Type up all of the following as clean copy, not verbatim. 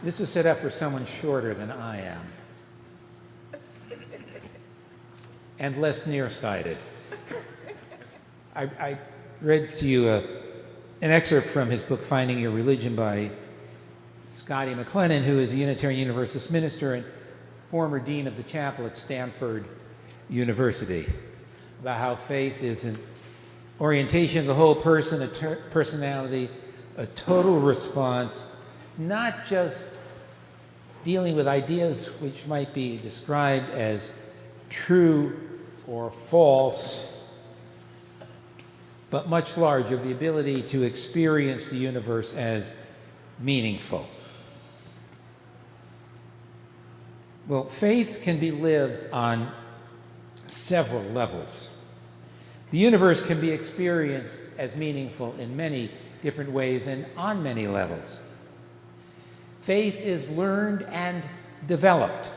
This is set up for someone shorter than I am and less nearsighted. I read to you an excerpt from his book, Finding Your Religion, by Scotty McLennan, who is a Unitarian Universalist minister and former dean of the chapel at Stanford University, about how faith is an orientation of the whole person, a personality, a total response, not just dealing with ideas which might be described as true or false, but much larger, the ability to experience the universe as meaningful. Well, faith can be lived on several levels. The universe can be experienced as meaningful in many different ways and on many levels. Faith is learned and developed.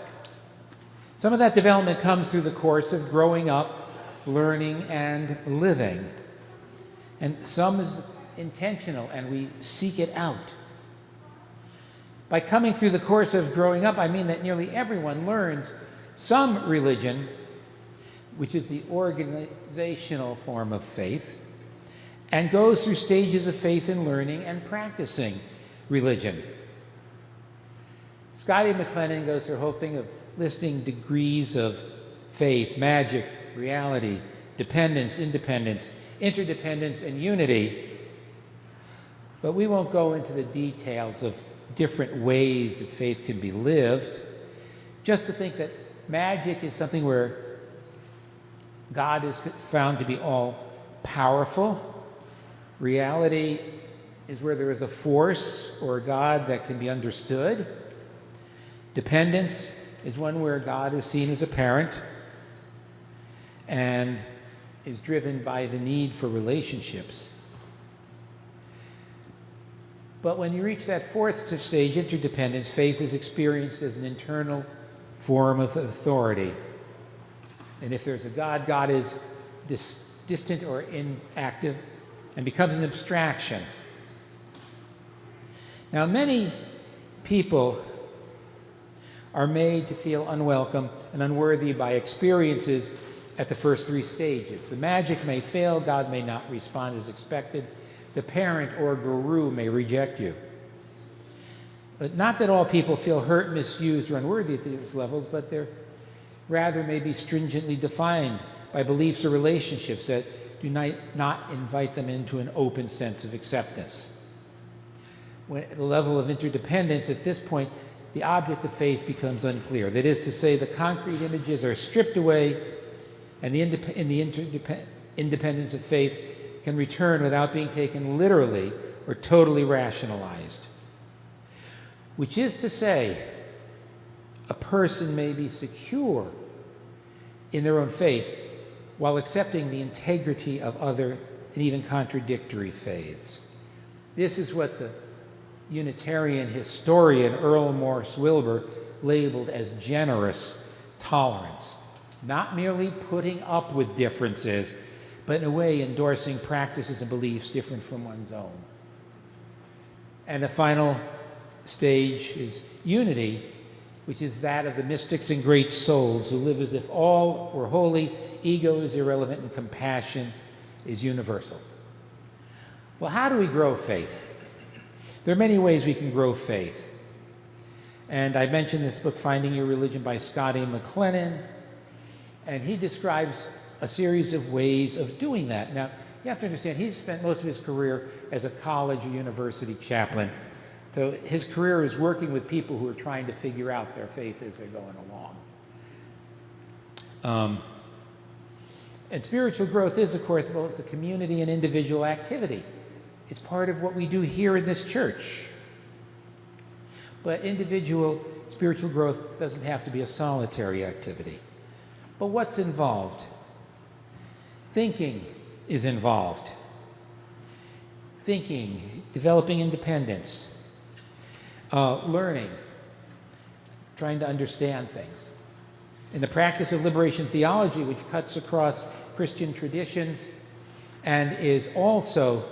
Some of that development comes through the course of growing up, learning, and living. And some is intentional, and we seek it out. By coming through the course of growing up, I mean that nearly everyone learns some religion, which is the organizational form of faith, and goes through stages of faith in learning and practicing religion. Scotty McLennan goes through a whole thing of listing degrees of faith: magic, reality, dependence, independence, interdependence, and unity. But we won't go into the details of different ways that faith can be lived, just to think that magic is something where God is found to be all-powerful. Reality is where there is a force or a God that can be understood. Dependence is one where God is seen as a parent and is driven by the need for relationships. But when you reach that fourth stage, interdependence, faith is experienced as an internal form of authority. And if there's a God, God is distant or inactive and becomes an abstraction. Now, many people are made to feel unwelcome and unworthy by experiences at the first three stages. The magic may fail, God may not respond as expected, the parent or guru may reject you. But not that all people feel hurt, misused, or unworthy at these levels, but they're rather may be stringently defined by beliefs or relationships that do not invite them into an open sense of acceptance. When at the level of interdependence, at this point, the object of faith becomes unclear. That is to say, the concrete images are stripped away, and the independence of faith can return without being taken literally or totally rationalized. Which is to say, a person may be secure in their own faith while accepting the integrity of other and even contradictory faiths. This is what the Unitarian historian Earl Morse Wilbur labeled as generous tolerance. Not merely putting up with differences, but in a way endorsing practices and beliefs different from one's own. And the final stage is unity, which is that of the mystics and great souls who live as if all were holy, ego is irrelevant, and compassion is universal. Well, how do we grow faith? There are many ways we can grow faith. And I mentioned this book, Finding Your Religion, by Scotty McLennan, and he describes a series of ways of doing that. Now, you have to understand, he's spent most of his career as a college or university chaplain. So his career is working with people who are trying to figure out their faith as they're going along. And spiritual growth is, of course, both a community and individual activity. It's part of what we do here in this church. But individual spiritual growth doesn't have to be a solitary activity. But what's involved? Thinking is involved. Thinking, developing independence, learning, trying to understand things. In the practice of liberation theology, which cuts across Christian traditions and is also,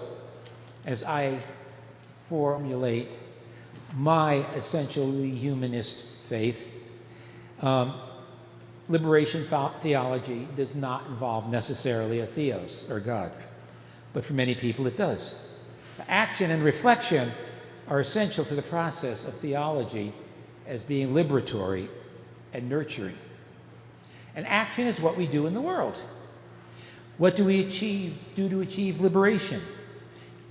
as I formulate, my essentially humanist faith, liberation theology does not involve necessarily a theos or God, but for many people it does. Action and reflection are essential to the process of theology as being liberatory and nurturing. And action is what we do in the world. What do we do to achieve liberation?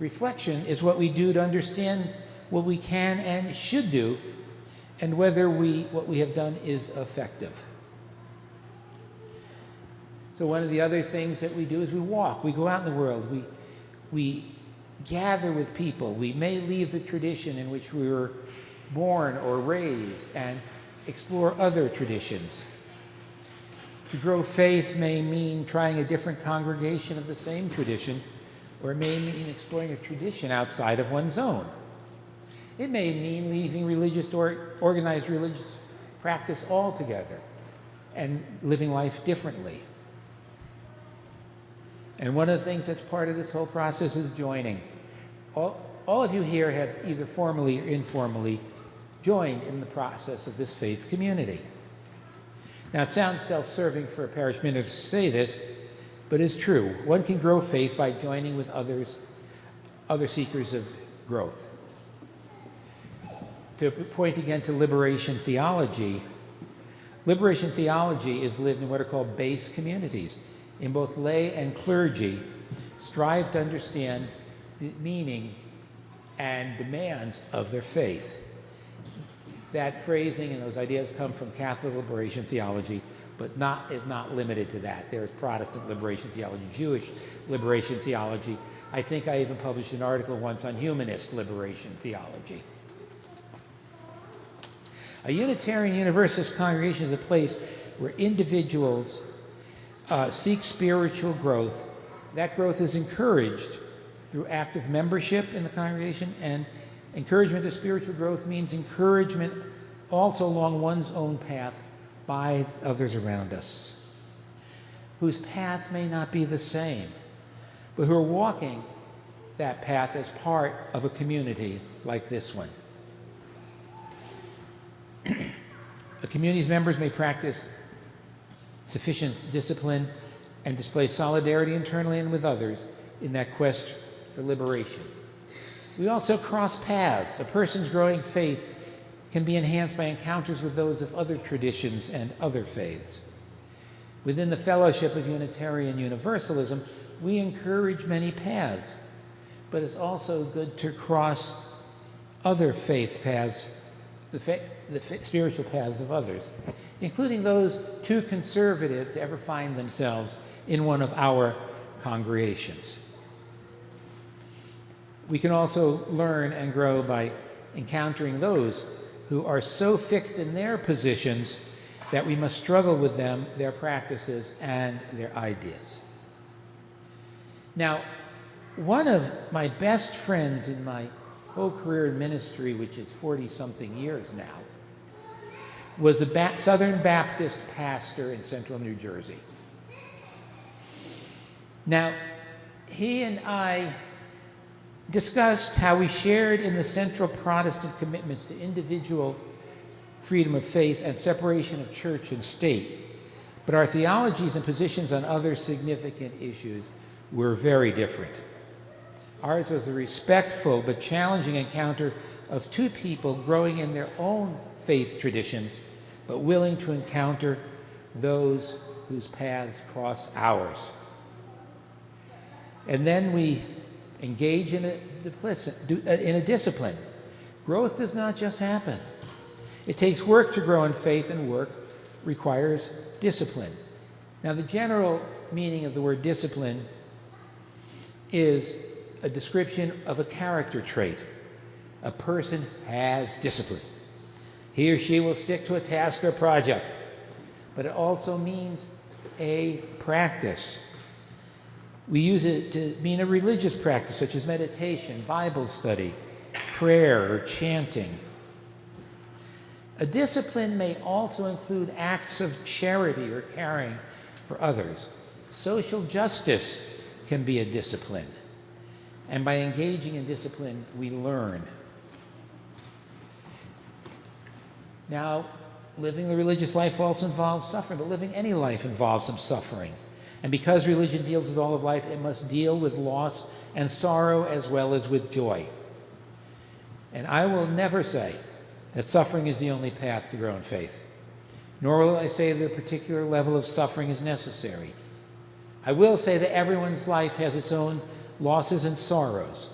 Reflection is what we do to understand what we can and should do, and whether what we have done is effective. So one of the other things that we do is we walk. We go out in the world. We gather with people. We may leave the tradition in which we were born or raised and explore other traditions. To grow faith may mean trying a different congregation of the same tradition, or it may mean exploring a tradition outside of one's own. It may mean leaving religious or organized religious practice altogether and living life differently. And one of the things that's part of this whole process is joining. All of you here have either formally or informally joined in the process of this faith community. Now, it sounds self-serving for a parish minister to say this, but it's true. One can grow faith by joining with other seekers of growth. To point again to liberation theology is lived in what are called base communities. In both lay and clergy, strive to understand the meaning and demands of their faith. That phrasing and those ideas come from Catholic liberation theology, but is not limited to that. There is Protestant liberation theology, Jewish liberation theology. I think I even published an article once on humanist liberation theology. A Unitarian Universalist congregation is a place where individuals seek spiritual growth. That growth is encouraged through active membership in the congregation, and encouragement of spiritual growth means encouragement also along one's own path by others around us, whose path may not be the same, but who are walking that path as part of a community like this one. The community's members may practice sufficient discipline and display solidarity internally and with others in that quest for liberation. We also cross paths. A person's growing faith can be enhanced by encounters with those of other traditions and other faiths. Within the fellowship of Unitarian Universalism, we encourage many paths, but it's also good to cross other faith paths, the spiritual paths of others, including those too conservative to ever find themselves in one of our congregations. We can also learn and grow by encountering those who are so fixed in their positions that we must struggle with them, their practices, and their ideas. Now, one of my best friends in my whole career in ministry, which is 40-something years now, was a Southern Baptist pastor in central New Jersey. Now, he and I discussed how we shared in the central Protestant commitments to individual freedom of faith and separation of church and state, but our theologies and positions on other significant issues were very different. Ours was a respectful but challenging encounter of two people growing in their own faith traditions, but willing to encounter those whose paths crossed ours. And then we engage in a discipline. Growth does not just happen. It takes work to grow in faith, and work requires discipline. Now, the general meaning of the word discipline is a description of a character trait. A person has discipline. He or she will stick to a task or project, but it also means a practice. We use it to mean a religious practice such as meditation, Bible study, prayer, or chanting. A discipline may also include acts of charity or caring for others. Social justice can be a discipline, and by engaging in discipline, we learn. Now, living the religious life also involves suffering, but living any life involves some suffering. And because religion deals with all of life, it must deal with loss and sorrow as well as with joy. And I will never say that suffering is the only path to grow in faith, nor will I say that a particular level of suffering is necessary. I will say that everyone's life has its own losses and sorrows.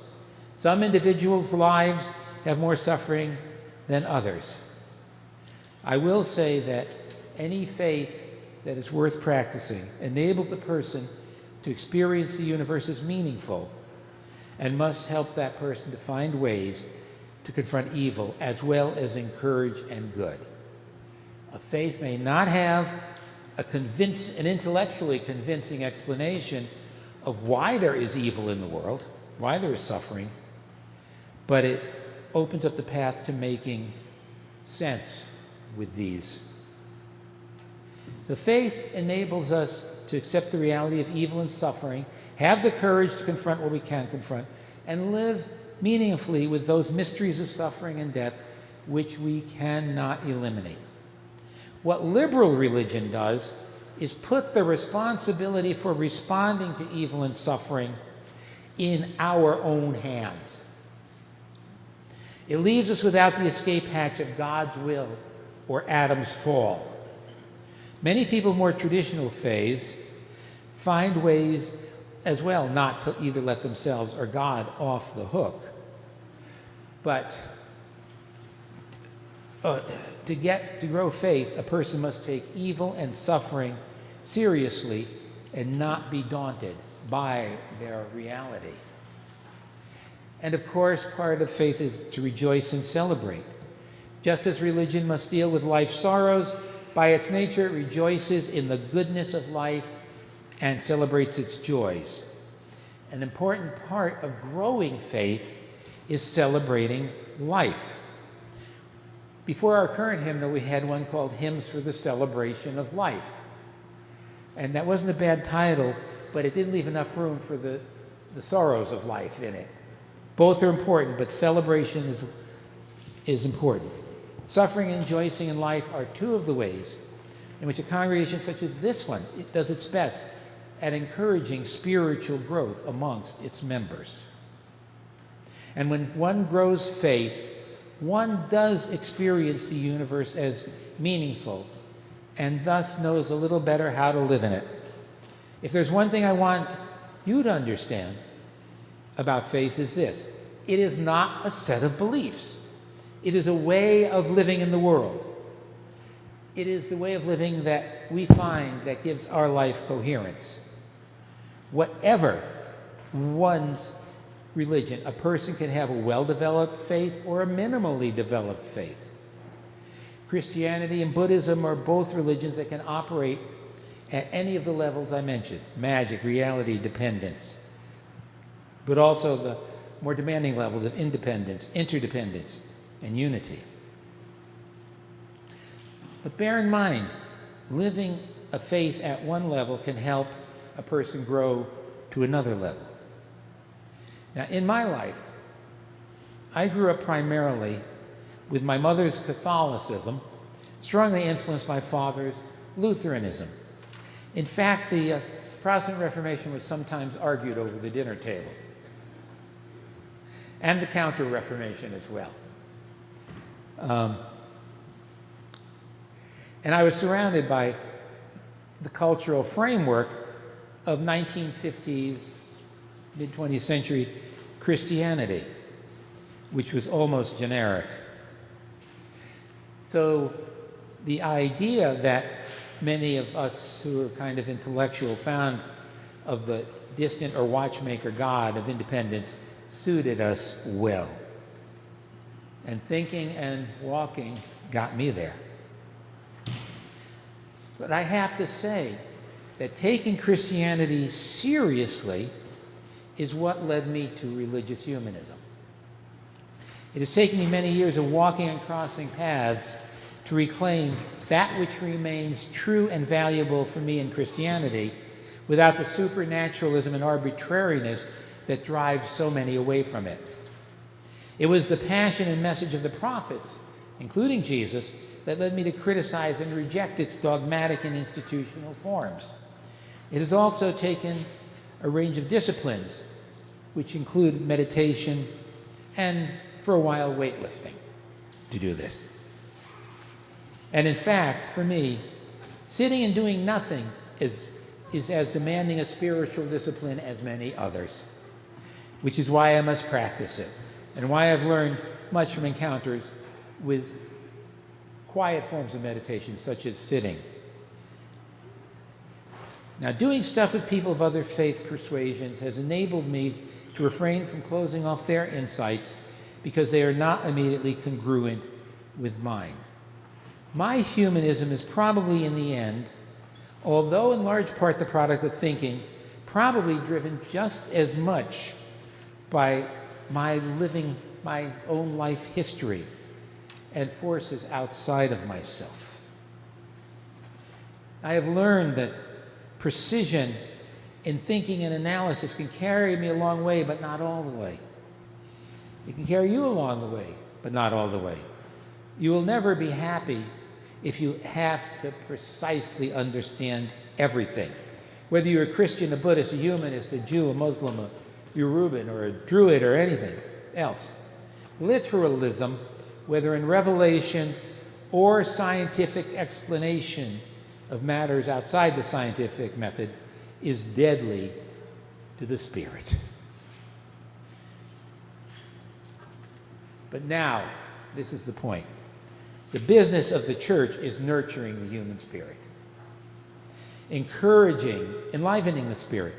Some individuals' lives have more suffering than others. I will say that any faith that is worth practicing enables a person to experience the universe as meaningful and must help that person to find ways to confront evil as well as encourage and good. A faith may not have an intellectually convincing explanation of why there is evil in the world, why there is suffering, but it opens up the path to making sense with these. The faith enables us to accept the reality of evil and suffering, have the courage to confront what we can confront, and live meaningfully with those mysteries of suffering and death which we cannot eliminate. What liberal religion does is put the responsibility for responding to evil and suffering in our own hands. It leaves us without the escape hatch of God's will or Adam's fall. Many people of more traditional faiths find ways as well not to either let themselves or God off the hook. But to grow faith, a person must take evil and suffering seriously and not be daunted by their reality. And of course, part of faith is to rejoice and celebrate. Just as religion must deal with life's sorrows, by its nature it rejoices in the goodness of life and celebrates its joys. An important part of growing faith is celebrating life. Before our current hymnal, we had one called Hymns for the Celebration of Life. And that wasn't a bad title, but it didn't leave enough room for the sorrows of life in it. Both are important, but celebration is important. Suffering and rejoicing in life are two of the ways in which a congregation such as this one does its best at encouraging spiritual growth amongst its members. And when one grows faith, one does experience the universe as meaningful and thus knows a little better how to live in it. If there's one thing I want you to understand about faith is this: it is not a set of beliefs. It is a way of living in the world. It is the way of living that we find that gives our life coherence. Whatever one's religion, a person can have a well-developed faith or a minimally developed faith. Christianity and Buddhism are both religions that can operate at any of the levels I mentioned: magic, reality, dependence, but also the more demanding levels of independence, interdependence, and unity. But bear in mind, living a faith at one level can help a person grow to another level. Now, in my life, I grew up primarily with my mother's Catholicism, strongly influenced by my father's Lutheranism. In fact, the Protestant Reformation was sometimes argued over the dinner table, and the Counter-Reformation as well. And I was surrounded by the cultural framework of 1950s, mid-20th century Christianity, which was almost generic. So the idea that many of us who are kind of intellectual found of the distant or watchmaker God of independence suited us well. And thinking and walking got me there. But I have to say that taking Christianity seriously is what led me to religious humanism. It has taken me many years of walking and crossing paths to reclaim that which remains true and valuable for me in Christianity without the supernaturalism and arbitrariness that drives so many away from it. It was the passion and message of the prophets including Jesus, that led me to criticize and reject its dogmatic and institutional forms. It has also taken a range of disciplines, which include meditation and, for a while, weightlifting, to do this. And in fact, for me, sitting and doing nothing is as demanding a spiritual discipline as many others, which is why I must practice it, and why I've learned much from encounters with quiet forms of meditation, such as sitting. Now, doing stuff with people of other faith persuasions has enabled me to refrain from closing off their insights because they are not immediately congruent with mine. My humanism is probably, in the end, although in large part the product of thinking, probably driven just as much by my living my own life history and forces outside of myself. I have learned that precision in thinking and analysis can carry me a long way, but not all the way. It can carry you along the way, but not all the way. You will never be happy if you have to precisely understand everything. Whether you're a Christian, a Buddhist, a humanist, a Jew, a Muslim, a Yoruban, or a Druid, or anything else. Literalism, whether in revelation or scientific explanation of matters outside the scientific method, is deadly to the spirit. But now, this is the point. The business of the church is nurturing the human spirit, enlivening the spirit,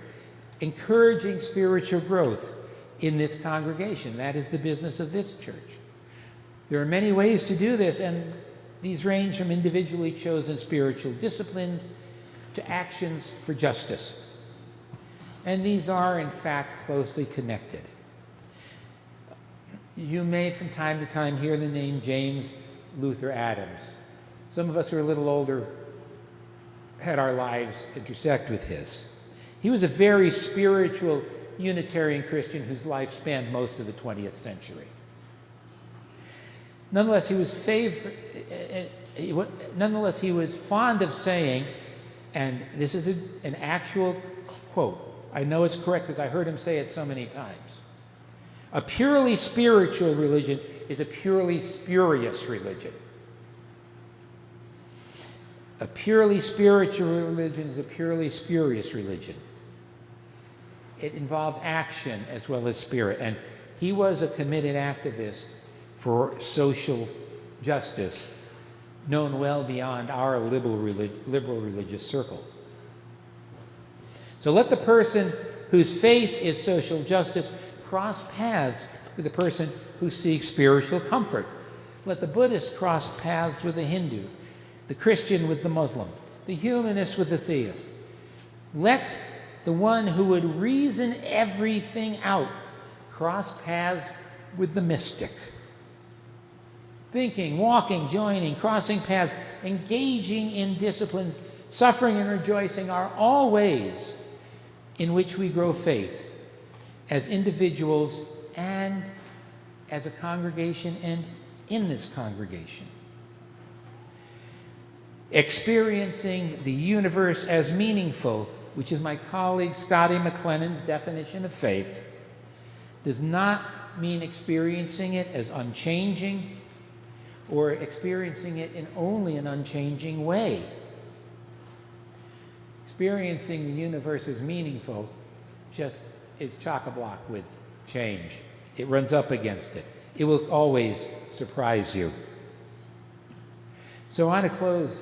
encouraging spiritual growth in this congregation. That is the business of this church. There are many ways to do this, and these range from individually chosen spiritual disciplines to actions for justice. And these are, in fact, closely connected. You may, from time to time, hear the name James Luther Adams. Some of us who are a little older had our lives intersect with his. He was a very spiritual Unitarian Christian whose life spanned most of the 20th century. Nonetheless, he was fond of saying, and this is an actual quote, I know it's correct because I heard him say it so many times, a purely spiritual religion is a purely spurious religion. A purely spiritual religion is a purely spurious religion. It involved action as well as spirit, and he was a committed activist for social justice, known well beyond our liberal religious circle. So let the person whose faith is social justice cross paths with the person who seeks spiritual comfort. Let the Buddhist cross paths with the Hindu, the Christian with the Muslim, the humanist with the theist. Let the one who would reason everything out cross paths with the mystic. Thinking, walking, joining, crossing paths, engaging in disciplines, suffering and rejoicing are all ways in which we grow faith as individuals and as a congregation and in this congregation. Experiencing the universe as meaningful, which is my colleague Scotty McLennan's definition of faith, does not mean experiencing it as unchanging or experiencing it in only an unchanging way. Experiencing the universe as meaningful just is chock-a-block with change. It runs up against it. It will always surprise you. So I want to close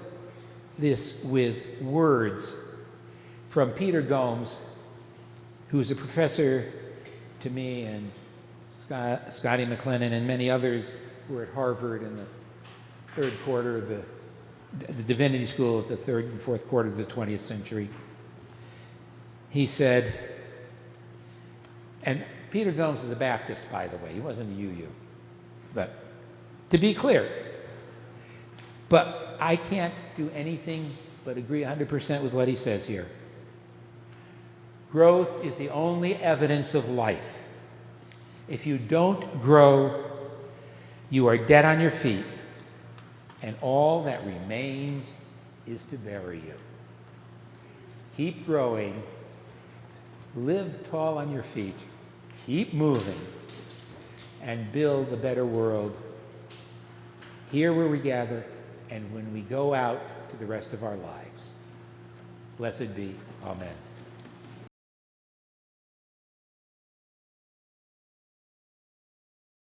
this with words from Peter Gomes, who's a professor to me and Scotty McLennan and many others who were at Harvard in the third quarter of the Divinity School of the third and fourth quarter of the 20th century. He said, and Peter Gomes is a Baptist, by the way. He wasn't a UU. But to be clear, but I can't do anything but agree 100% with what he says here. Growth is the only evidence of life. If you don't grow, you are dead on your feet and all that remains is to bury you. Keep growing, live tall on your feet, keep moving, and build a better world here where we gather and when we go out to the rest of our lives. Blessed be. Amen.